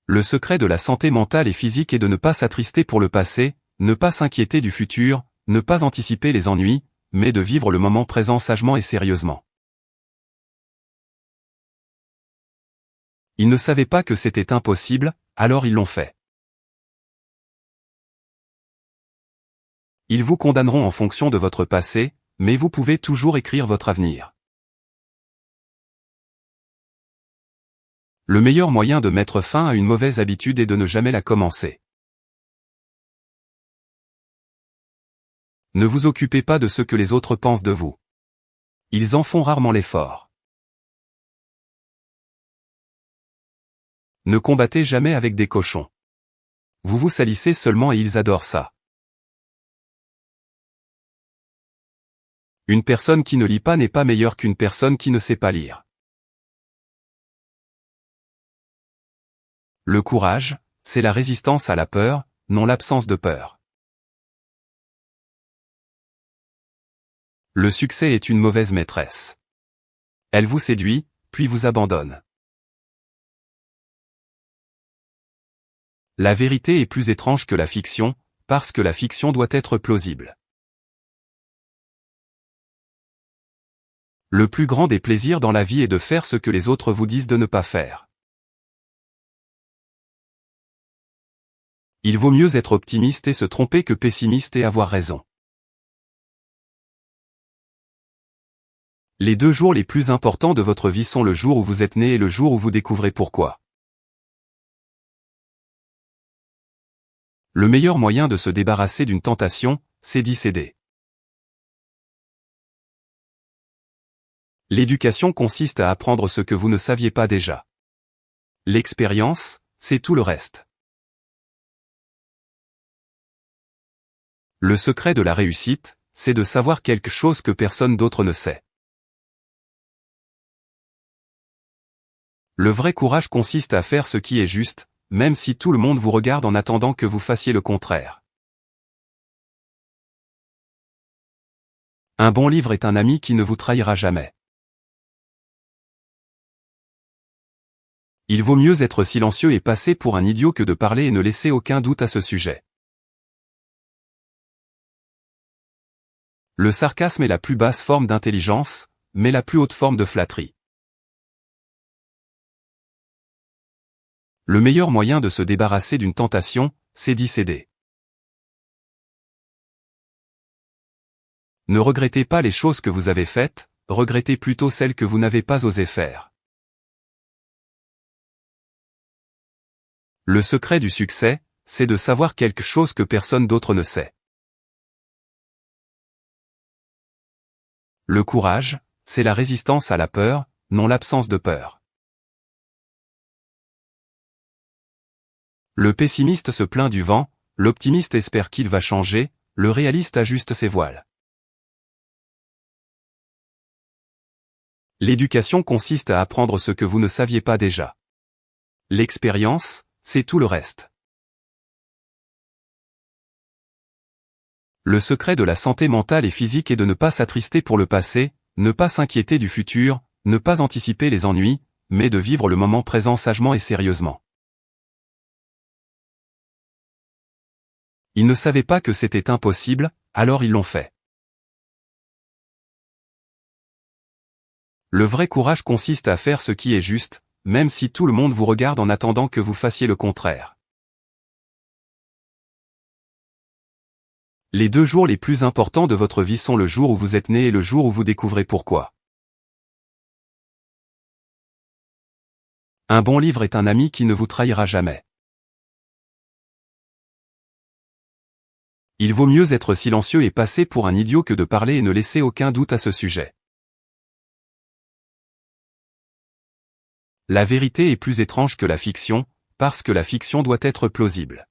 Le secret de la santé mentale et physique est de ne pas s'attrister pour le passé, ne pas s'inquiéter du futur, ne pas anticiper les ennuis, mais de vivre le moment présent sagement et sérieusement. Ils ne savaient pas que c'était impossible, alors ils l'ont fait. Ils vous condamneront en fonction de votre passé, mais vous pouvez toujours écrire votre avenir. Le meilleur moyen de mettre fin à une mauvaise habitude est de ne jamais la commencer. Ne vous occupez pas de ce que les autres pensent de vous. Ils en font rarement l'effort. Ne combattez jamais avec des cochons. Vous vous salissez seulement et ils adorent ça. Une personne qui ne lit pas n'est pas meilleure qu'une personne qui ne sait pas lire. Le courage, c'est la résistance à la peur, non l'absence de peur. Le succès est une mauvaise maîtresse. Elle vous séduit, puis vous abandonne. La vérité est plus étrange que la fiction, parce que la fiction doit être plausible. Le plus grand des plaisirs dans la vie est de faire ce que les autres vous disent de ne pas faire. Il vaut mieux être optimiste et se tromper que pessimiste et avoir raison. Les 2 jours les plus importants de votre vie sont le jour où vous êtes né et le jour où vous découvrez pourquoi. Le meilleur moyen de se débarrasser d'une tentation, c'est d'y céder. L'éducation consiste à apprendre ce que vous ne saviez pas déjà. L'expérience, c'est tout le reste. Le secret de la réussite, c'est de savoir quelque chose que personne d'autre ne sait. Le vrai courage consiste à faire ce qui est juste, même si tout le monde vous regarde en attendant que vous fassiez le contraire. Un bon livre est un ami qui ne vous trahira jamais. Il vaut mieux être silencieux et passer pour un idiot que de parler et ne laisser aucun doute à ce sujet. Le sarcasme est la plus basse forme d'intelligence, mais la plus haute forme de flatterie. Le meilleur moyen de se débarrasser d'une tentation, c'est d'y céder. Ne regrettez pas les choses que vous avez faites, regrettez plutôt celles que vous n'avez pas osé faire. Le secret du succès, c'est de savoir quelque chose que personne d'autre ne sait. Le courage, c'est la résistance à la peur, non l'absence de peur. Le pessimiste se plaint du vent, l'optimiste espère qu'il va changer, le réaliste ajuste ses voiles. L'éducation consiste à apprendre ce que vous ne saviez pas déjà. L'expérience, c'est tout le reste. Le secret de la santé mentale et physique est de ne pas s'attrister pour le passé, ne pas s'inquiéter du futur, ne pas anticiper les ennuis, mais de vivre le moment présent sagement et sérieusement. Ils ne savaient pas que c'était impossible, alors ils l'ont fait. Le vrai courage consiste à faire ce qui est juste, même si tout le monde vous regarde en attendant que vous fassiez le contraire. Les 2 jours les plus importants de votre vie sont le jour où vous êtes né et le jour où vous découvrez pourquoi. Un bon livre est un ami qui ne vous trahira jamais. Il vaut mieux être silencieux et passer pour un idiot que de parler et ne laisser aucun doute à ce sujet. La vérité est plus étrange que la fiction, parce que la fiction doit être plausible.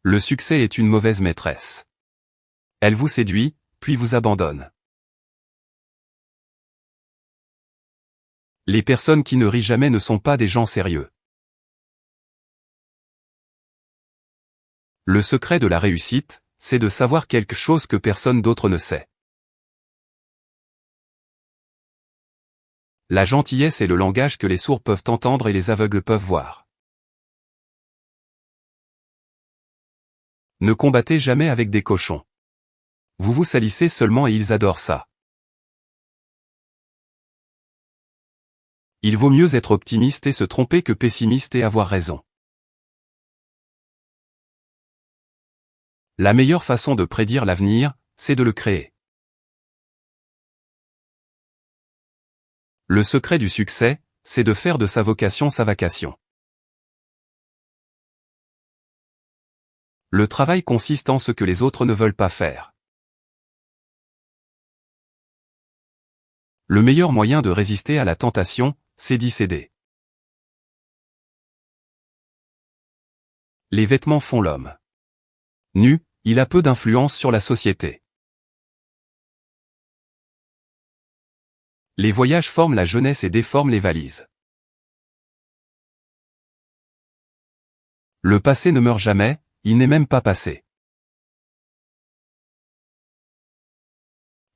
Le succès est une mauvaise maîtresse. Elle vous séduit, puis vous abandonne. Les personnes qui ne rient jamais ne sont pas des gens sérieux. Le secret de la réussite, c'est de savoir quelque chose que personne d'autre ne sait. La gentillesse est le langage que les sourds peuvent entendre et les aveugles peuvent voir. Ne combattez jamais avec des cochons. Vous vous salissez seulement et ils adorent ça. Il vaut mieux être optimiste et se tromper que pessimiste et avoir raison. La meilleure façon de prédire l'avenir, c'est de le créer. Le secret du succès, c'est de faire de sa vocation sa vacation. Le travail consiste en ce que les autres ne veulent pas faire. Le meilleur moyen de résister à la tentation, c'est d'y céder. Les vêtements font l'homme. Nu, il a peu d'influence sur la société. Les voyages forment la jeunesse et déforment les valises. Le passé ne meurt jamais, il n'est même pas passé.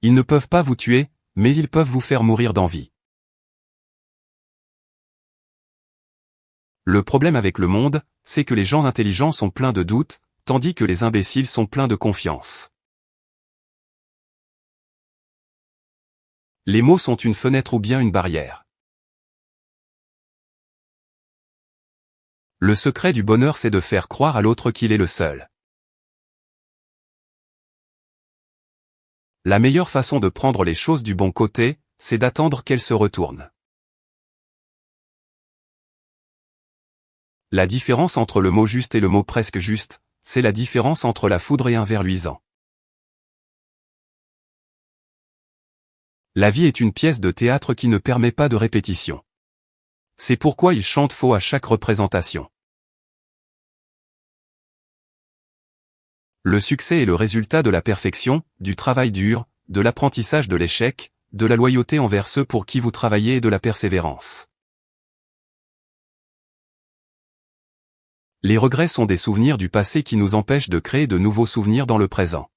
Ils ne peuvent pas vous tuer, mais ils peuvent vous faire mourir d'envie. Le problème avec le monde, c'est que les gens intelligents sont pleins de doutes, tandis que les imbéciles sont pleins de confiance. Les mots sont une fenêtre ou bien une barrière. Le secret du bonheur c'est de faire croire à l'autre qu'il est le seul. La meilleure façon de prendre les choses du bon côté, c'est d'attendre qu'elles se retournent. La différence entre le mot juste et le mot presque juste, c'est la différence entre la foudre et un ver luisant. La vie est une pièce de théâtre qui ne permet pas de répétition. C'est pourquoi il chante faux à chaque représentation. Le succès est le résultat de la perfection, du travail dur, de l'apprentissage de l'échec, de la loyauté envers ceux pour qui vous travaillez et de la persévérance. Les regrets sont des souvenirs du passé qui nous empêchent de créer de nouveaux souvenirs dans le présent.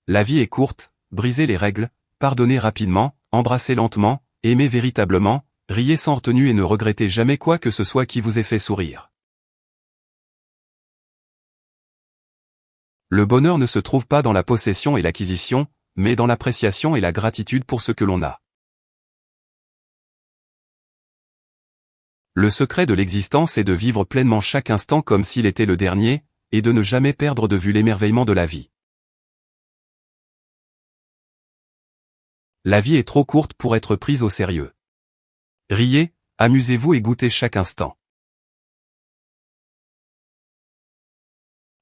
La vie est courte, brisez les règles, pardonnez rapidement, embrassez lentement, aimez véritablement, riez sans retenue et ne regrettez jamais quoi que ce soit qui vous ait fait sourire. Le bonheur ne se trouve pas dans la possession et l'acquisition, mais dans l'appréciation et la gratitude pour ce que l'on a. Le secret de l'existence est de vivre pleinement chaque instant comme s'il était le dernier, et de ne jamais perdre de vue l'émerveillement de la vie. La vie est trop courte pour être prise au sérieux. Riez, amusez-vous et goûtez chaque instant.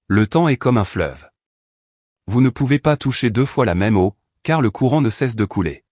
Le temps est comme un fleuve. Vous ne pouvez pas toucher deux fois la même eau, car le courant ne cesse de couler.